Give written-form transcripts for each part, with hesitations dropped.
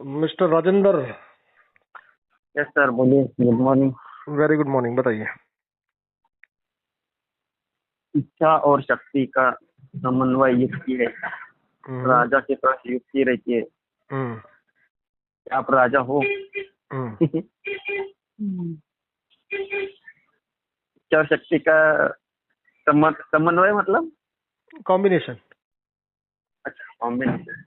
Mister Rajendra. Yes sir, बोलिए। Good morning. Very good morning, बताइए। इच्छा और शक्ति का समन्वय युक्ति है। हम्म, राजा के पास युक्ति रहती है। हम्म, आप राजा हो। हम्म। इच्छा और शक्ति का समन्वय मतलब? कॉम्बिनेशन। अच्छा, कॉम्बिनेशन।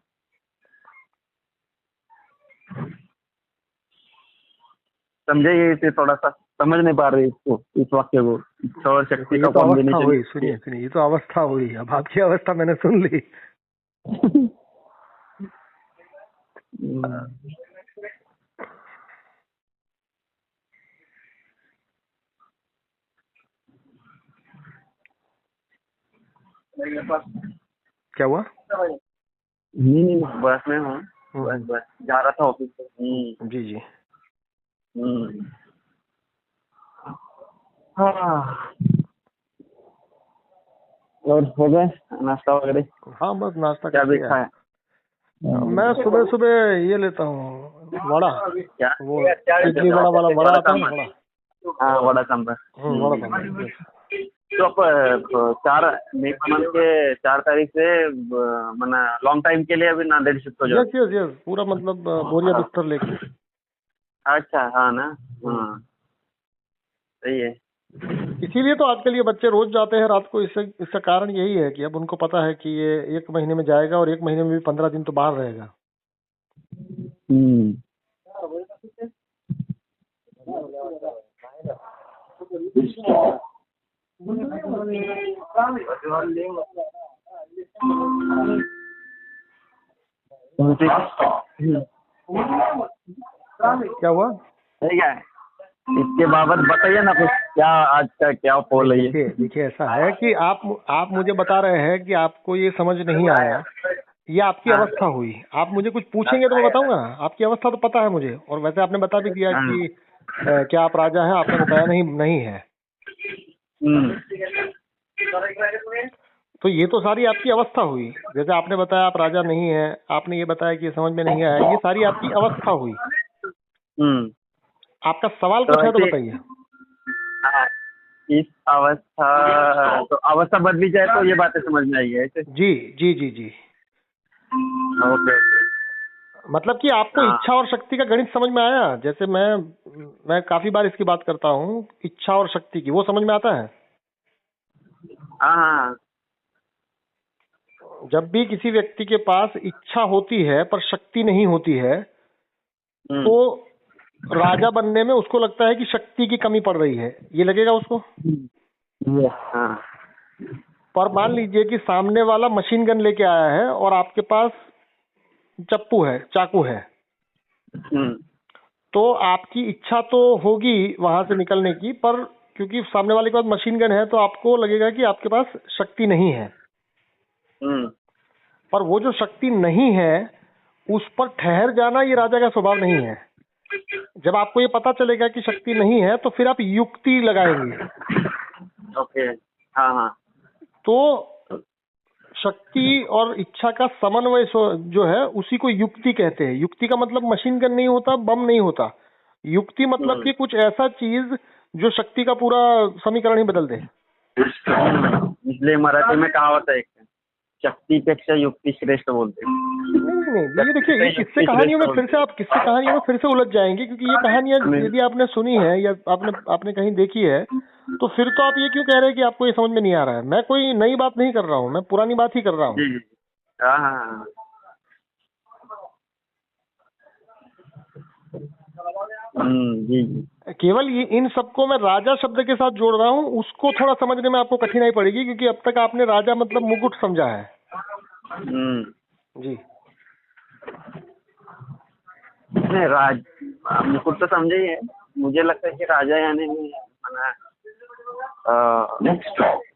समझाइए इसे थोड़ा सा, समझ नहीं पा रहे इसको, इस वाक्य को। इच्छा और देखो, शक्ति ये का तो अवस्था कॉम्बिनेशन। हुई, सुनिए सुनिए, ये तो अवस्था हुई। अब आपकी अवस्था मैंने सुन ली। क्या हुआ? नहीं, बस में हूँ। हम्म, बस जा रहा था ऑफिस से। जी जी। हाँ। और हो गए नाश्ता वगैरह? हाँ, बस नाश्ता क्या करके देखा आया। है? मैं सुबह सुबह ये लेता हूँ, वड़ा। क्या? वो इडली वड़ा वाला वड़ा आता है ना, वड़ा। हाँ, वड़ा सांभर। वड़ा सांभर, yes। तो आप 4 मई के 4 तारीख से मना लॉन्ग टाइम के लिए अभी नांदेड़ शिफ्ट हो जाओ। यस यस यस, पूरा मतलब बोरिया बिस्तर लेके। अच्छा, हाँ ना। हाँ, सही है। इसीलिए तो आजकल ये बच्चे रोज जाते हैं रात को। इसका कारण यही है कि अब उनको पता है कि ये 1 महीने में जाएगा और 1 महीने में भी 15 दिन तो बाहर रहेगा। क्या हुआ? ठीक है, इसके बाबत बताइए ना कुछ। क्या आज का क्या पोल है ये? देखिए देखिए, ऐसा है कि आप मुझे बता रहे हैं कि आपको ये समझ नहीं आया। ये आपकी अवस्था हुई। आप मुझे कुछ पूछेंगे तो मैं बताऊंगा। आपकी अवस्था तो पता है मुझे, और वैसे आपने बता भी दिया कि क्या आप राजा हैं। आपने बताया नहीं, नहीं है। तो ये तो सारी आपकी अवस्था हुई। जैसे आपने बताया आप राजा नहीं है, आपने ये बताया कि ये समझ में नहीं आया, ये सारी आपकी अवस्था हुई। आपका सवाल कुछ है तो बताइए। इस अवस्था, तो अवस्था बदली जाए तो ये बातें समझ में आएगी ऐसे? जी जी जी जी। ओके। मतलब कि आपको इच्छा और शक्ति का गणित समझ में आया। जैसे मैं काफी बार इसकी बात करता हूँ, इच्छा और शक्ति की, वो समझ में आता है। हाँ। जब भी किसी व्यक्ति के पास इच्छा होती है पर शक्ति नहीं होती है, तो राजा बनने में उसको लगता है कि शक्ति की कमी पड़ रही है, ये लगेगा उसको। हाँ। पर मान लीजिए कि सामने वाला मशीन गन लेके आया है और आपके पास चप्पू है, चाकू है, तो आपकी इच्छा तो होगी वहां से निकलने की, पर क्योंकि सामने वाले के पास मशीन गन है तो आपको लगेगा कि आपके पास शक्ति नहीं है। पर वो जो शक्ति नहीं है उस पर ठहर जाना ये राजा का स्वभाव नहीं है। जब आपको ये पता चलेगा कि शक्ति नहीं है तो फिर आप युक्ति लगाएंगे। ओके। हाँ। तो शक्ति और इच्छा का समन्वय जो है उसी को युक्ति कहते हैं। युक्ति का मतलब मशीन गन नहीं होता, बम नहीं होता। युक्ति मतलब कि कुछ ऐसा चीज जो शक्ति का पूरा समीकरण ही बदल दे। इसलिए मराठी में कहावत है, शक्तिपेक्षा युक्ति श्रेष्ठ बोलते हैं। नहीं, ये देखिए, ये किस्से कहानियों में फिर से आप किस्से कहानियों में फिर से उलझ जाएंगे, क्योंकि ये कहानियां यदि आपने सुनी है या आपने कहीं देखी है तो फिर तो आप ये क्यों कह रहे हैं कि आपको ये समझ में नहीं आ रहा है। मैं कोई नई बात नहीं कर रहा हूँ, मैं पुरानी बात ही कर रहा हूँ। हाँ। जी। केवल ये इन सबको मैं राजा शब्द के साथ जोड़ रहा हूँ, उसको थोड़ा समझने में आपको कठिनाई पड़ेगी, क्योंकि अब तक आपने राजा मतलब मुकुट समझा है। जी नहीं, मुकुट तो समझे ही है। मुझे लगता है कि राजा यानी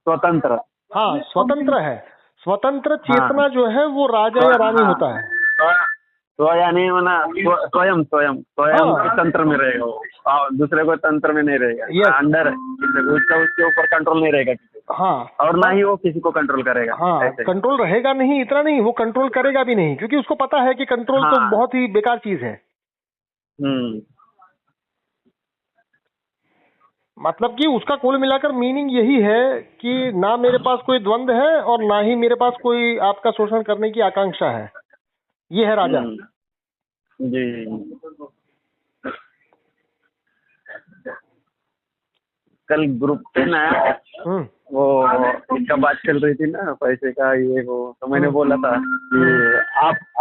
स्वतंत्र। हाँ, स्वतंत्र है। स्वतंत्र चेतना जो है वो राजा या रानी होता है। स्व यानी मना स्वयं स्वयं स्वयं के तंत्र में रहेगा वो, दूसरे को तंत्र में नहीं रहेगा, अंडर उसके ऊपर कंट्रोल नहीं रहेगा किसी को। हाँ, और ना ही वो किसी को कंट्रोल करेगा। हाँ, कंट्रोल रहेगा नहीं, इतना नहीं, वो कंट्रोल करेगा भी नहीं, क्योंकि उसको पता है कि कंट्रोल तो बहुत ही बेकार चीज है। मतलब कि उसका कुल मिलाकर मीनिंग यही है कि ना मेरे पास कोई द्वंद्व है और ना ही मेरे पास कोई आपका शोषण करने की आकांक्षा है। ये है राजा। जी। कल ग्रुप पे ना वो इसका बात चल रही थी ना, पैसे का ये वो, तो मैंने बोला था कि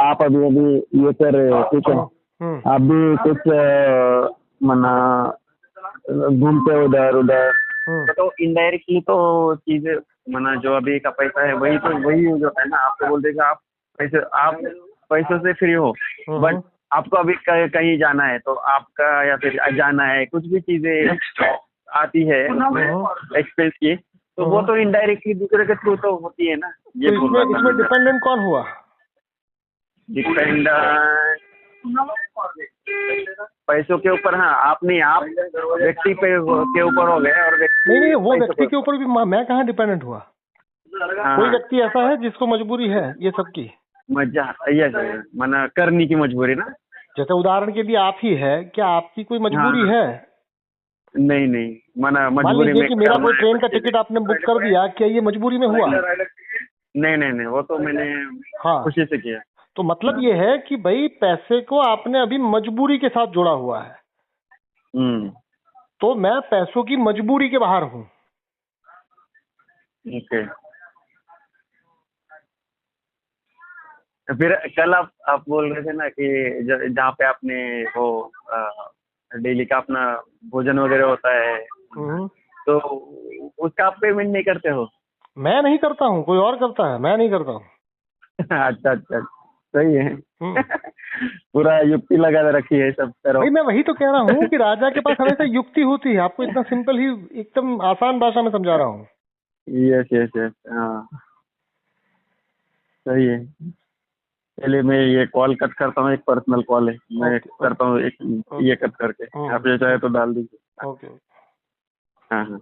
आप अभी ये कर रहे हो, ठीक है, आप भी कुछ मना घूमते उधर उधर, तो इनडायरेक्टली तो चीजें मना जो अभी का पैसा है वही तो वही यूज होता है ना। आपको बोल देगा आप पैसों से फ्री हो, बट आपको अभी कहीं जाना है तो आपका, या फिर जाना है, कुछ भी चीजें आती है एक्सपेंस की, तो वो तो इनडायरेक्टली दूसरे के थ्रू तो होती है ना। ये तो इसमें डिपेंडेंट कौन हुआ? डिपेंडेंट पैसों के ऊपर, हाँ, आप व्यक्ति के ऊपर हो गए, और नहीं, वो व्यक्ति के ऊपर भी मैं कहाँ डिपेंडेंट हुआ? कोई व्यक्ति ऐसा है जिसको मजबूरी है ये सब की, मना करने की मजबूरी ना। जैसे उदाहरण के लिए आप ही है, क्या आपकी कोई मजबूरी है? नहीं, मना मजबूरी में, कि मेरा कोई ट्रेन का टिकट आपने बुक कर दिया, क्या ये मजबूरी में हुआ? नहीं, वो तो मैंने खुशी से किया। तो मतलब ये है कि भाई पैसे को आपने अभी मजबूरी के साथ जोड़ा हुआ है। तो मैं पैसों की मजबूरी के बाहर हूँ। ओके। फिर कल आप बोल रहे थे ना कि जहाँ पे आपने वो डेली का अपना भोजन वगैरह होता है, तो उसका आप पेमेंट नहीं करते हो? मैं नहीं करता हूँ, कोई और करता है, मैं नहीं करता हूँ। अच्छा, सही है। पूरा युक्ति लगा रखी है सब तरफ। भाई मैं वही तो कह रहा हूँ कि राजा के पास हमेशा युक्ति होती है। आपको इतना सिंपल ही एकदम आसान भाषा में समझा रहा हूँ। यस, हाँ, सही है। चलिए मैं ये कॉल कट करता हूँ, एक पर्सनल कॉल है, मैं करता हूँ एक ये कट करके, आप ये चाहे तो डाल दीजिए। ओके। हाँ।